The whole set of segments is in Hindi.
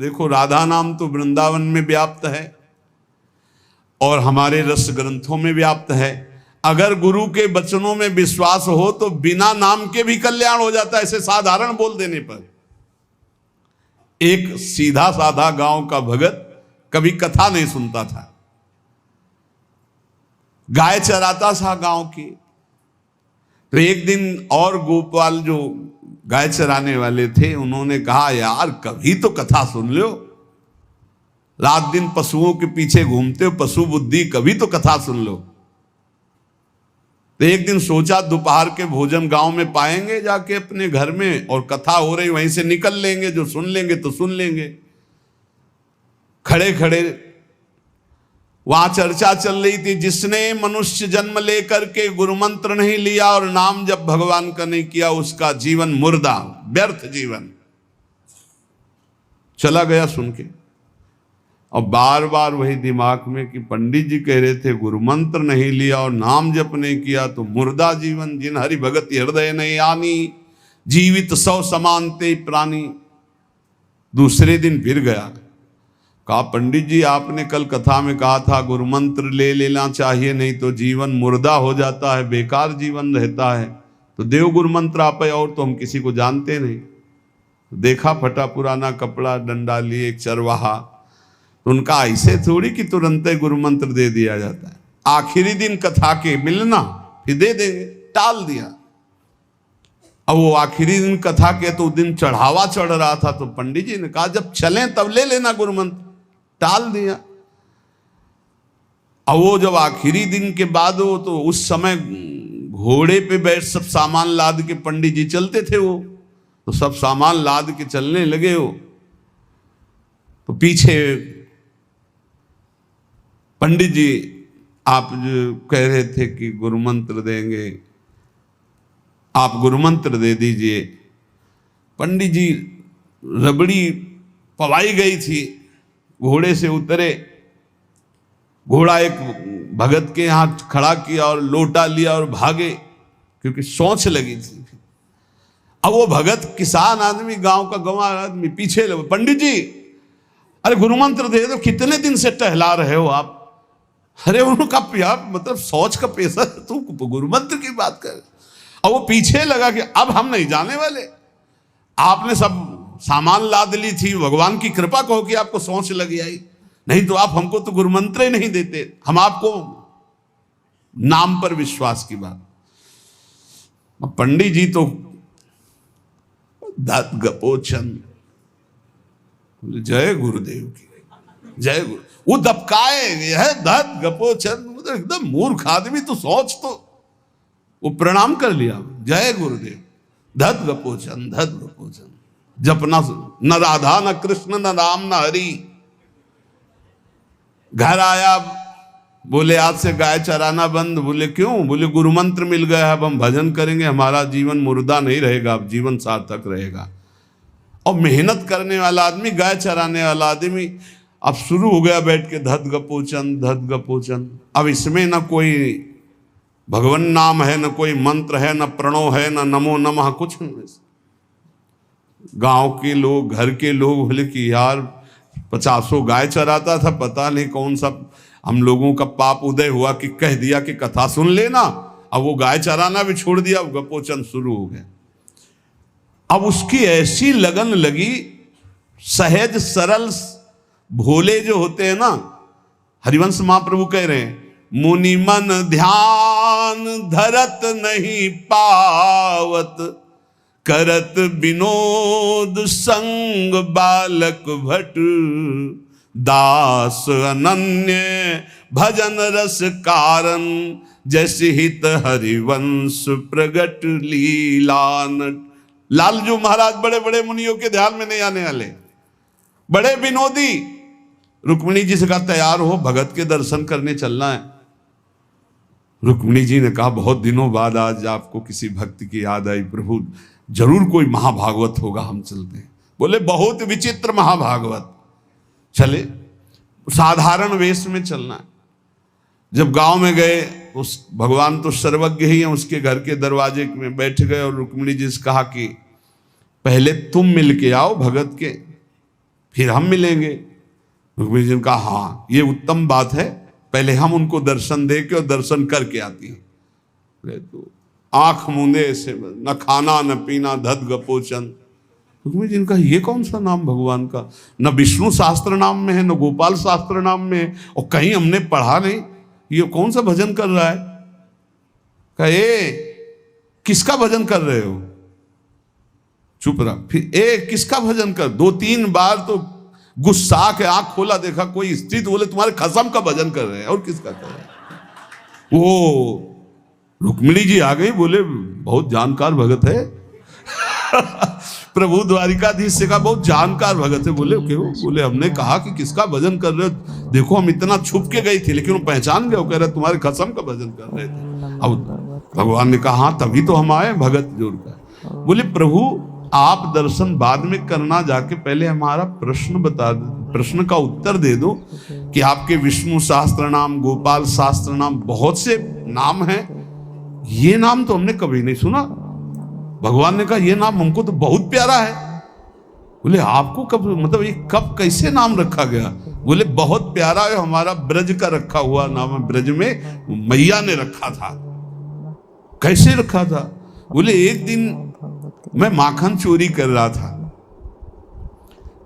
देखो राधा नाम तो वृंदावन में व्याप्त है और हमारे रस ग्रंथों में व्याप्त है। अगर गुरु के वचनों में विश्वास हो तो बिना नाम के भी कल्याण हो जाता है, ऐसे साधारण बोल देने पर। एक सीधा साधा गांव का भगत कभी कथा नहीं सुनता था, गाय चराता था गांव की। तो एक दिन और गोपाल जो गाय चराने वाले थे उन्होंने कहा, यार कभी तो कथा सुन लो, रात दिन पशुओं के पीछे घूमते हो, पशु बुद्धि, कभी तो कथा सुन लो। तो एक दिन सोचा दोपहर के भोजन गांव में पाएंगे जाके अपने घर में, और कथा हो रही वहीं से निकल लेंगे, जो सुन लेंगे तो सुन लेंगे। खड़े खड़े वहां चर्चा चल रही थी, जिसने मनुष्य जन्म लेकर के गुरु मंत्र नहीं लिया और नाम जब भगवान का नहीं किया उसका जीवन मुर्दा, व्यर्थ जीवन। चला गया सुन के, और बार बार वही दिमाग में कि पंडित जी कह रहे थे गुरु मंत्र नहीं लिया और नाम जप नहीं किया तो मुर्दा जीवन। जिन हरि भगत हृदय नहीं आनी, जीवित सौ समानते प्राणी। दूसरे दिन फिर गया, कहा पंडित जी आपने कल कथा में कहा था गुरु मंत्र ले लेना चाहिए, नहीं तो जीवन मुर्दा हो जाता है, बेकार जीवन रहता है। तो देव गुरु मंत्र आप, और तो हम किसी को जानते नहीं। देखा फटा पुराना कपड़ा, डंडा लिए एक चरवाहा, तो उनका ऐसे थोड़ी कि तुरंत ही गुरु मंत्र दे दिया जाता है। आखिरी दिन कथा के मिलना फिर दे देंगे, टाल दिया। अब वो आखिरी दिन कथा के तो दिन चढ़ावा चढ़ रहा था, तो पंडित जी ने कहा जब चलें तब ले लेना गुरु मंत्र, टाल दिया। अब वो जब आखिरी दिन के बाद हो, तो उस समय घोड़े पे बैठ सब सामान लाद के पंडित जी चलते थे, वो तो सब सामान लाद के चलने लगे हो। तो पीछे पंडित जी आप जो कह रहे थे कि गुरु मंत्र देंगे, आप गुरु मंत्र दे दीजिए। पंडित जी रबड़ी पवाई गई थी, घोड़े से उतरे, घोड़ा एक भगत के यहाँ खड़ा किया और लोटा लिया और भागे, क्योंकि सोच लगी थी। अब वो भगत किसान आदमी, गांव का गंवार आदमी पीछे लगे, पंडित जी अरे गुरु मंत्र दे दो, कितने दिन से टहला रहे हो आप। अरे उनका यार मतलब सोच का पैसा, तू गुरु मंत्र की बात कर। और वो पीछे लगा कि अब हम नहीं जाने वाले, आपने सब सामान लाद ली थी, भगवान की कृपा कहो कि आपको सोच लगी आई, नहीं तो आप हमको तो गुरु मंत्र ही नहीं देते, हम आपको नाम पर विश्वास की बात। पंडित जी तो दात गपोचन, जय गुरुदेव की जय गुरु। वो दबकाए है दात गपोचन, मतलब एकदम मूर्ख आदमी, तो सोच तो। वो प्रणाम कर लिया, जय गुरुदेव, धत गपोचन धत गपोचन। जपना न राधा न कृष्ण न राम न हरि। घर आया, बोले आज से गाय चराना बंद। बोले क्यों? बोले गुरु मंत्र मिल गया, अब हम भजन करेंगे, हमारा जीवन मुर्दा नहीं रहेगा, अब जीवन सार्थक रहेगा। और मेहनत करने वाला आदमी, गाय चराने वाला आदमी, अब शुरू हो गया बैठ के धत गपोचन धत गपोचन। अब इसमें न कोई भगवान नाम है, न कोई मंत्र है, न प्रणव है, न नमो नमः, कुछ नहीं। गांव के लोग, घर के लोग बोले कि यार 50 गाय चराता था, पता नहीं कौन सा हम लोगों का पाप उदय हुआ कि कह दिया कि कथा सुन लेना। अब वो गाय चराना भी छोड़ दिया, अब गपोचन शुरू हो गया। अब उसकी ऐसी लगन लगी, सहज सरल भोले जो होते हैं ना, हरिवंश महाप्रभु कह रहे हैं, मुनि मन ध्यान धरत नहीं पावत, करत विनोद संग बालक भट, दास अनन्य भजन रस कारण, जैसे हित हरिवंश प्रगट लीलानट। लालजू महाराज बड़े बड़े मुनियों के ध्यान में नहीं आने वाले, बड़े विनोदी। रुक्मिणी जी से कहा तैयार हो, भगत के दर्शन करने चलना है। रुक्मिणी जी ने कहा बहुत दिनों बाद आज आपको किसी भक्त की याद आई, प्रभु जरूर कोई महाभागवत होगा, हम चलते हैं। बोले बहुत विचित्र महाभागवत। चले, साधारण वेश में चलना है। जब गांव में गए, उस भगवान तो सर्वज्ञ ही है, उसके घर के दरवाजे में बैठ गए और रुक्मिणी जी से कहा कि पहले तुम मिल के आओ भगत के, फिर हम मिलेंगे। रुक्मिणी जी ने कहा हाँ ये उत्तम बात है, पहले हम उनको दर्शन दे के और दर्शन करके आती है। तो आंख मूंदे ऐसे, न खाना न पीना, धत गपोचन। रुक्मिणी जी ने कहा ये कौन सा नाम भगवान का, न विष्णु शास्त्र नाम में है, न गोपाल शास्त्र नाम में है, और कहीं हमने पढ़ा नहीं, ये कौन सा भजन कर रहा है। कहे किसका भजन कर रहे हो, चुप रहा। फिर किसका भजन कर, 2-3 बार तो गुस्सा के आंख खोला, देखा कोई स्त्री, तो बोले तुम्हारे खसम का भजन कर रहे हैं, और किसका कर रहे हैं। वो रुक्मिणी जी आ गई, बोले बहुत जानकार भगत है। प्रभु द्वारिकाधीश से कहा बहुत जानकार भगत है। बोले क्यों, बोले हमने कहा कि किसका भजन कर रहे हो, देखो हम इतना छुप के गई थी लेकिन वो पहचान गए, वो कह रहे तुम्हारे खसम का भजन कर रहे थे। अब भगवान ने कहा हाँ तभी तो हम आए भगत जोड़कर। बोले प्रभु आप दर्शन बाद में करना, जाके पहले हमारा प्रश्न बता दो, प्रश्न का उत्तर दे दो कि आपके विष्णु शास्त्र नाम, गोपाल शास्त्र नाम, बहुत से नाम हैं, ये नाम तो हमने कभी नहीं सुना। भगवान ने कहा ये नाम हमको तो बहुत प्यारा है। बोले आपको कब, मतलब ये कब कैसे नाम रखा गया। बोले बहुत प्यारा है, हमारा ब्रज का रखा हुआ नाम है, ब्रज में मैया ने रखा था। कैसे रखा था। बोले एक दिन मैं माखन चोरी कर रहा था,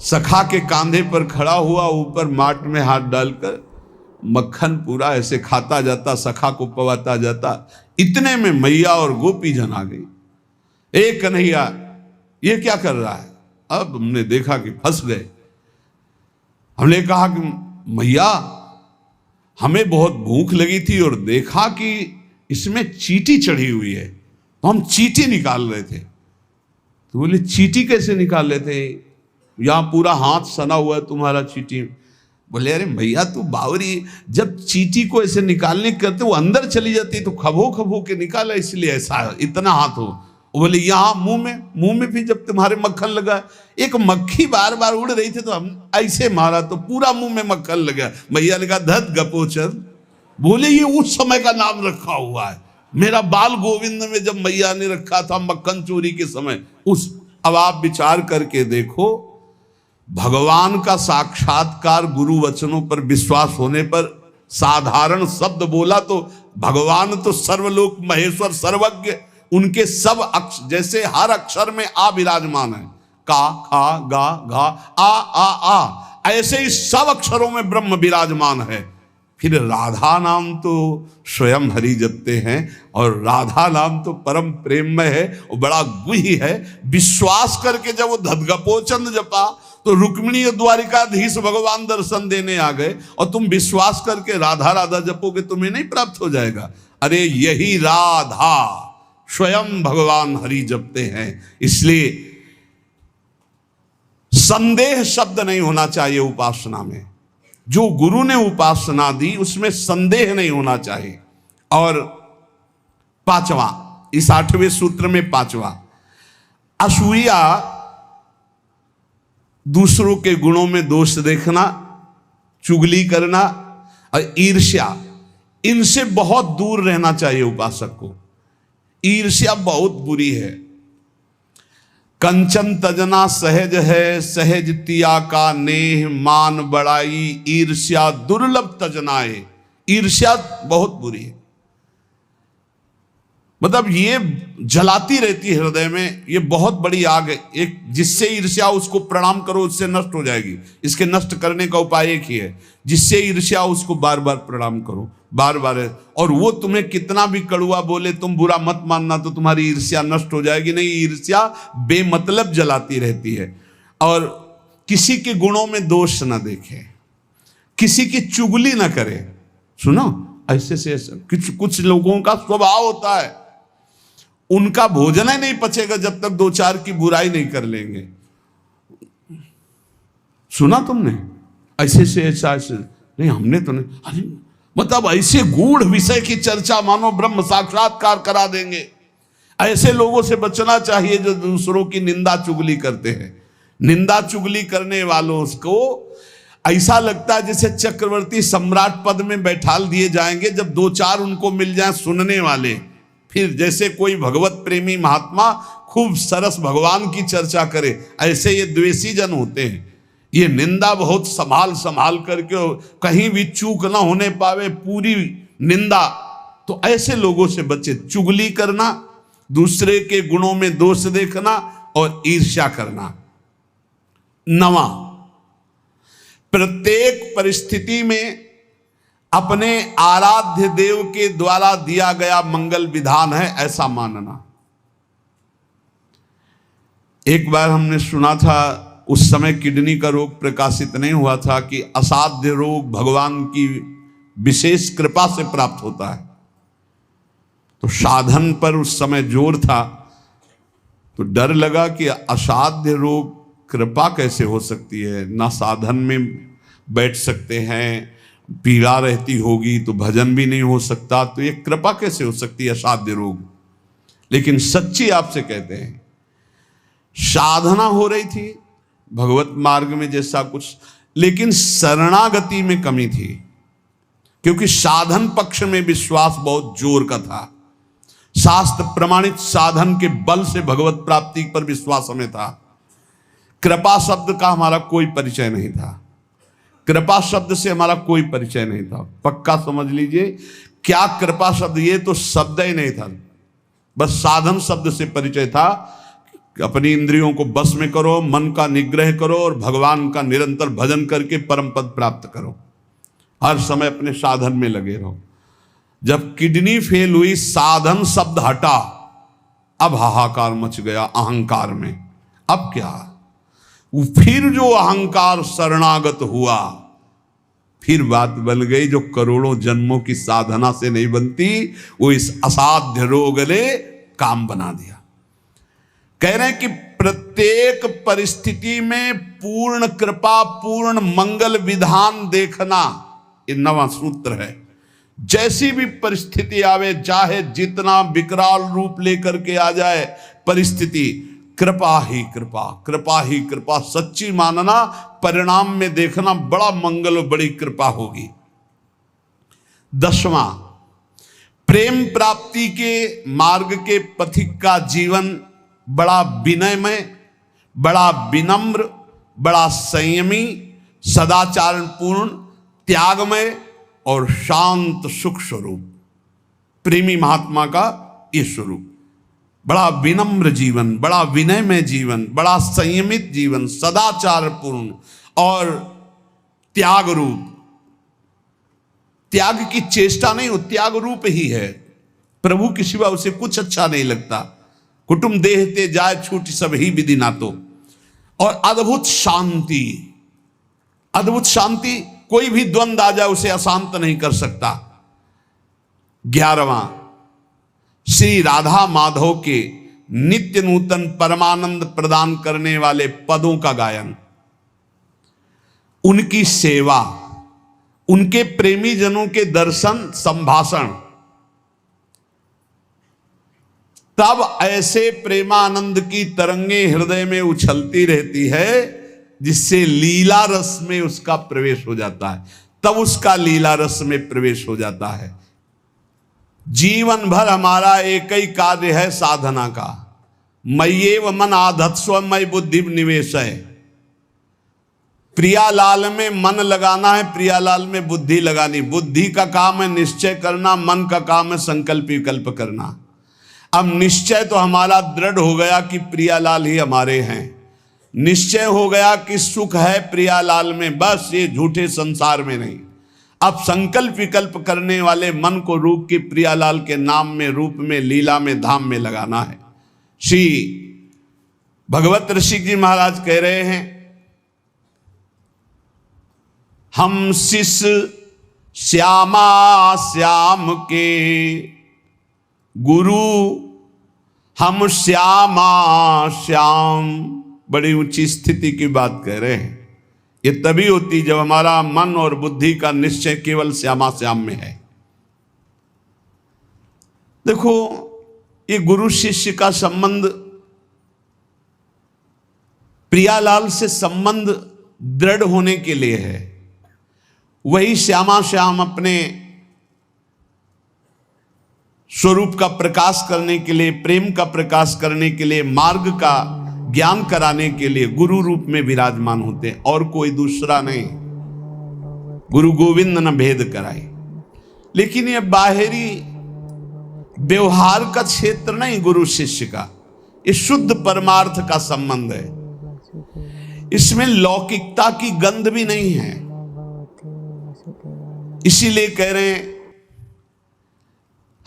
सखा के कांधे पर खड़ा हुआ, ऊपर माट में हाथ डालकर मक्खन पूरा ऐसे खाता जाता, सखा को पवाता जाता। इतने में मैया और गोपी जन आ गई। एक कन्हैया ये क्या कर रहा है। अब हमने देखा कि फंस गए। हमने कहा कि मैया हमें बहुत भूख लगी थी और देखा कि इसमें चींटी चढ़ी हुई है, तो हम चींटी निकाल रहे थे। तो बोले चींटी कैसे निकाल रहे थे, यहां पूरा हाथ सना हुआ है तुम्हारा चींटी। बोले अरे भैया तू बावरी, जब चींटी को ऐसे निकालने करते वो अंदर चली जाती तो खबो खबो के निकाला, इसलिए ऐसा इतना हाथ हो। बोले यहाँ मुंह में भी जब तुम्हारे मक्खन लगा, एक मक्खी बार बार उड़ रही थी तो हम ऐसे मारा तो पूरा मुंह में मक्खन लगा। मैया ने कहा धत गपोचन। बोले ये उस समय का नाम रखा हुआ है, मेरा बाल गोविंद में जब मैया ने रखा था मक्खन चोरी के समय उस। अब आप विचार करके देखो, भगवान का साक्षात्कार गुरु वचनों पर विश्वास होने पर साधारण शब्द बोला तो भगवान तो सर्वलोक महेश्वर सर्वज्ञ, उनके सब अक्षर, जैसे हर अक्षर में आ विराजमान है, का खा गा घा आ, ऐसे ही सब अक्षरों में ब्रह्म विराजमान है। फिर राधा नाम तो स्वयं हरि जपते हैं, और राधा नाम तो परम प्रेममय है और बड़ा गुही है। विश्वास करके जब वो धदगपोचंद जपा तो रुक्मिणी द्वारिकाधीश भगवान दर्शन देने आ गए, और तुम विश्वास करके राधा राधा जपोगे तुम्हें नहीं प्राप्त हो जाएगा। अरे यही राधा स्वयं भगवान हरि जपते हैं। इसलिए संदेह शब्द नहीं होना चाहिए उपासना में। जो गुरु ने उपासना दी उसमें संदेह नहीं होना चाहिए। और 5वां, इस 8वें सूत्र में 5वां, असूया, दूसरों के गुणों में दोष देखना, चुगली करना और ईर्ष्या, इनसे बहुत दूर रहना चाहिए उपासक को। ईर्ष्या बहुत बुरी है। कंचन तजना सहज है, सहज तिया का नेह, मान बड़ाई ईर्ष्या दुर्लभ तजनाए। ईर्ष्या बहुत बुरी है, मतलब ये जलाती रहती है हृदय में, ये बहुत बड़ी आग है। एक जिससे ईर्ष्या उसको प्रणाम करो उससे नष्ट हो जाएगी। इसके नष्ट करने का उपाय एक ही है, जिससे ईर्ष्या उसको बार बार प्रणाम करो, बार बार। और वो तुम्हें कितना भी कड़ुआ बोले तुम बुरा मत मानना, तो तुम्हारी ईर्ष्या नष्ट हो जाएगी नहीं। ईर्ष्या बेमतलब जलाती रहती है। और किसी के गुणों में दोष ना देखे, किसी की चुगली ना करे। सुनो, ऐसे से कुछ लोगों का स्वभाव होता है, उनका भोजन ही नहीं पचेगा जब तक 2-4 की बुराई नहीं कर लेंगे। सुना तुमने ऐसे से ऐसा नहीं, हमने तो नहीं। अरे मतलब ऐसे गूढ़ विषय की चर्चा मानो ब्रह्म साक्षात्कार करा देंगे। ऐसे लोगों से बचना चाहिए जो दूसरों की निंदा चुगली करते हैं। निंदा चुगली करने वालों को ऐसा लगता है जैसे चक्रवर्ती सम्राट पद में बैठाल दिए जाएंगे, जब 2-4 उनको मिल जाए सुनने वाले। फिर जैसे कोई भगवत प्रेमी महात्मा खूब सरस भगवान की चर्चा करे, ऐसे ये द्वेषी जन होते हैं। ये निंदा बहुत संभाल संभाल करके, कहीं भी चूक ना होने पावे, पूरी निंदा। तो ऐसे लोगों से बचे। चुगली करना, दूसरे के गुणों में दोष देखना और ईर्ष्या करना। 9, प्रत्येक परिस्थिति में अपने आराध्य देव के द्वारा दिया गया मंगल विधान है ऐसा मानना। एक बार हमने सुना था, उस समय किडनी का रोग प्रकाशित नहीं हुआ था, कि असाध्य रोग भगवान की विशेष कृपा से प्राप्त होता है। तो साधन पर उस समय जोर था, तो डर लगा कि असाध्य रोग कृपा कैसे हो सकती है, ना साधन में बैठ सकते हैं, पीड़ा रहती होगी तो भजन भी नहीं हो सकता, तो ये कृपा कैसे हो सकती है असाध्य रोग। लेकिन सच्ची आपसे कहते हैं, साधना हो रही थी भगवत मार्ग में जैसा कुछ, लेकिन शरणागति में कमी थी, क्योंकि साधन पक्ष में विश्वास बहुत जोर का था। शास्त्र प्रमाणित साधन के बल से भगवत प्राप्ति पर विश्वास हमें था। कृपा शब्द का हमारा कोई परिचय नहीं था, कृपा शब्द से हमारा कोई परिचय नहीं था। पक्का समझ लीजिए, क्या कृपा शब्द, ये तो शब्द ही नहीं था, बस साधन शब्द से परिचय था। अपनी इंद्रियों को बस में करो, मन का निग्रह करो और भगवान का निरंतर भजन करके परम पद प्राप्त करो। हर समय अपने साधन में लगे रहो। जब किडनी फेल हुई, साधन शब्द हटा, अब हाहाकार मच गया अहंकार में। अब क्या, फिर जो अहंकार शरणागत हुआ, फिर बात बन गई जो करोड़ों जन्मों की साधना से नहीं बनती, वो इस असाध्य रोग ने काम बना दिया। कह रहे हैं कि प्रत्येक परिस्थिति में पूर्ण कृपा, पूर्ण मंगल विधान देखना, ये 9वां सूत्र है। जैसी भी परिस्थिति आवे, चाहे जितना विकराल रूप लेकर के आ जाए परिस्थिति, कृपा ही कृपा, कृपा ही कृपा, सच्ची मानना, परिणाम में देखना बड़ा मंगल और बड़ी कृपा होगी। 10वां, प्रेम प्राप्ति के मार्ग के पथिक का जीवन बड़ा विनयमय, बड़ा विनम्र, बड़ा संयमी, सदाचारपूर्ण, त्यागमय और शांत सुख स्वरूप, प्रेमी महात्मा का ये स्वरूप। बड़ा विनम्र जीवन, बड़ा विनयमय जीवन, बड़ा संयमित जीवन, सदाचारपूर्ण और त्याग रूप। त्याग की चेष्टा नहीं, वो त्याग रूप ही है। प्रभु के सिवा उसे कुछ अच्छा नहीं लगता। कुटुंब देहते जाए छूट सब ही विधि ना तो। और अद्भुत शांति, अद्भुत शांति, कोई भी द्वंद आ जाए उसे अशांत नहीं कर सकता। 11वां, श्री राधा माधव के नित्य नूतन परमानंद प्रदान करने वाले पदों का गायन, उनकी सेवा, उनके प्रेमी जनों के दर्शन संभाषण, तब ऐसे प्रेमानंद की तरंगे हृदय में उछलती रहती है जिससे लीला रस में उसका प्रवेश हो जाता है। तब उसका लीला रस में प्रवेश हो जाता है। जीवन भर हमारा एक ही कार्य है साधना का, मय्येव मन आधत्स्व मयि बुद्धि निवेश है। प्रियालाल में मन लगाना है, प्रियालाल में बुद्धि लगानी। बुद्धि का काम है निश्चय करना, मन का काम है संकल्प विकल्प करना। अब निश्चय तो हमारा दृढ़ हो गया कि प्रियालाल ही हमारे हैं, निश्चय हो गया कि सुख है प्रियालाल में, बस ये झूठे संसार में नहीं। अब संकल्प विकल्प करने वाले मन को रूप के प्रियालाल के नाम में, रूप में, लीला में, धाम में लगाना है। श्री भगवत ऋषि जी महाराज कह रहे हैं, हम शिष्य श्यामा श्याम के गुरु, हम श्यामा श्याम। बड़ी ऊंची स्थिति की बात कह रहे हैं। ये तभी होती जब हमारा मन और बुद्धि का निश्चय केवल श्यामा श्याम में है। देखो, ये गुरु शिष्य का संबंध, प्रियालाल से संबंध दृढ़ होने के लिए है। वही श्यामा श्याम अपने स्वरूप का प्रकाश करने के लिए, प्रेम का प्रकाश करने के लिए, मार्ग का ज्ञान कराने के लिए गुरु रूप में विराजमान होते हैं, और कोई दूसरा नहीं। गुरु गोविंद न भेद कराए। लेकिन ये बाहरी व्यवहार का क्षेत्र नहीं गुरु शिष्य का, ये शुद्ध परमार्थ का संबंध है। इसमें लौकिकता की गंध भी नहीं है। इसीलिए कह रहे हैं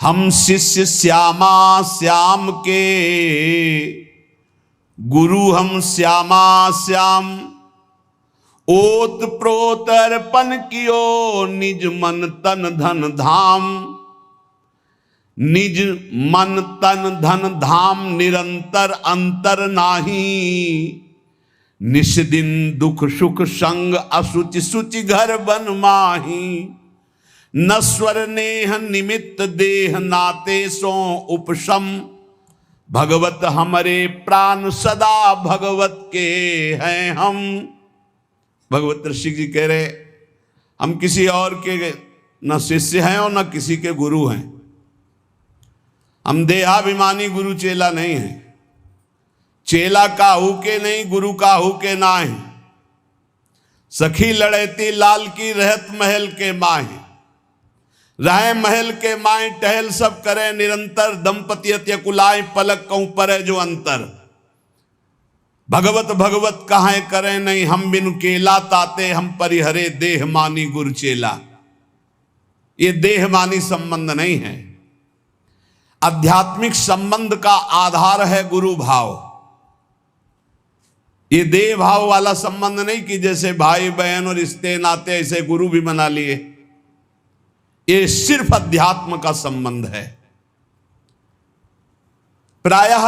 हम शिष्य श्यामा श्याम के, गुरु हम श्यामा श्याम। ओत प्रोत अर्पण कियो निज मन तन धन धाम। निज मन तन धन धाम निरंतर अंतर नाही। निस दिन दुख सुख संग असुचि सुचि घर बन माही। नश्वर नेह निमित्त देह नाते सो उपशम। भगवत हमरे प्राण सदा भगवत के हैं हम। भगवत ऋषि जी कह रहे हम किसी और के न शिष्य हैं और न किसी के गुरु हैं। हम देहाभिमानी गुरु चेला नहीं है। चेला काहू के नहीं, गुरु काहू के ना है। सखी लड़ैती लाल की रहत महल के माहे। रहे महल के माए टहल सब करे निरंतर। दंपति अत्य कुलाए पलक कहूं परे जो अंतर। भगवत भगवत कहां करें नहीं, हम बिनु केला ताते हम परिहरे देह मानी गुरु चेला। ये देह मानी संबंध नहीं है। आध्यात्मिक संबंध का आधार है गुरु भाव। ये देह भाव वाला संबंध नहीं कि जैसे भाई बहन और रिश्ते नाते ऐसे गुरु भी बना लिए। ये सिर्फ अध्यात्म का संबंध है। प्रायः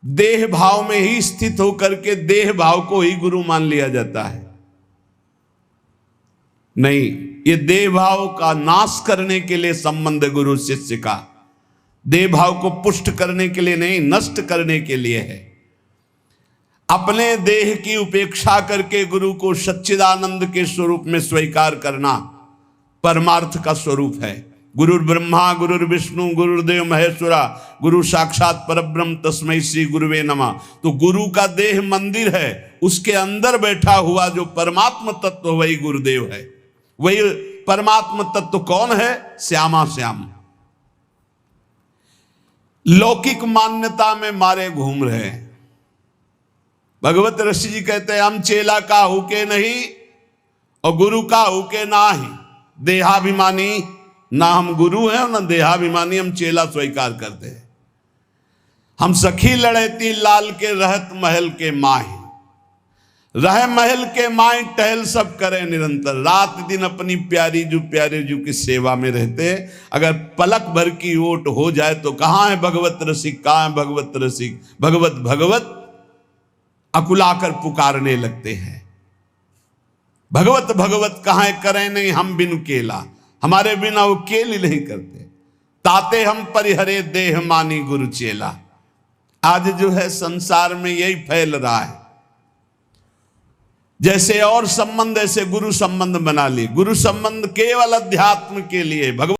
देह भाव में ही स्थित होकर के देह भाव को ही गुरु मान लिया जाता है। नहीं, ये देह भाव का नाश करने के लिए संबंध है गुरु शिष्य का। देह भाव को पुष्ट करने के लिए नहीं, नष्ट करने के लिए है। अपने देह की उपेक्षा करके गुरु को सच्चिदानंद के स्वरूप में स्वीकार करना परमार्थ का स्वरूप है। गुरुर् ब्रह्मा गुरुर् विष्णु गुरुर्देव महेश्वरा गुरु साक्षात परब्रह्म तस्मै श्री गुरुवे नमः। तो गुरु का देह मंदिर है, उसके अंदर बैठा हुआ जो परमात्म तत्व वही गुरुदेव है। वही परमात्म तत्व कौन है? श्यामा श्याम। लौकिक मान्यता में मारे घूम रहे हैं। भगवत ऋषि जी कहते हैं हम चेला का हुके नहीं और गुरु का हुके ना ही। देहाभिमानी ना हम गुरु हैं और ना देहाभिमानी हम चेला स्वीकार करते हैं। हम सखी लड़ैती लाल के रहत महल के माही। रह महल के माए टहल सब करे निरंतर। रात दिन अपनी प्यारी जू की सेवा में रहते। अगर पलक भर की ओट हो जाए तो कहाँ है भगवत रसिक, कहाँ है भगवत रसिक। भगवत भगवत अकुलाकर पुकारने लगते हैं। भगवत भगवत कहाँ करें नहीं, हम बिनु केला। हमारे बिना वो केल ही नहीं करते। ताते हम परिहरे देह मानी गुरु चेला। आज जो है संसार में यही फैल रहा है। जैसे और संबंध ऐसे गुरु संबंध बना लिए। गुरु संबंध केवल अध्यात्म के लिए। भगवान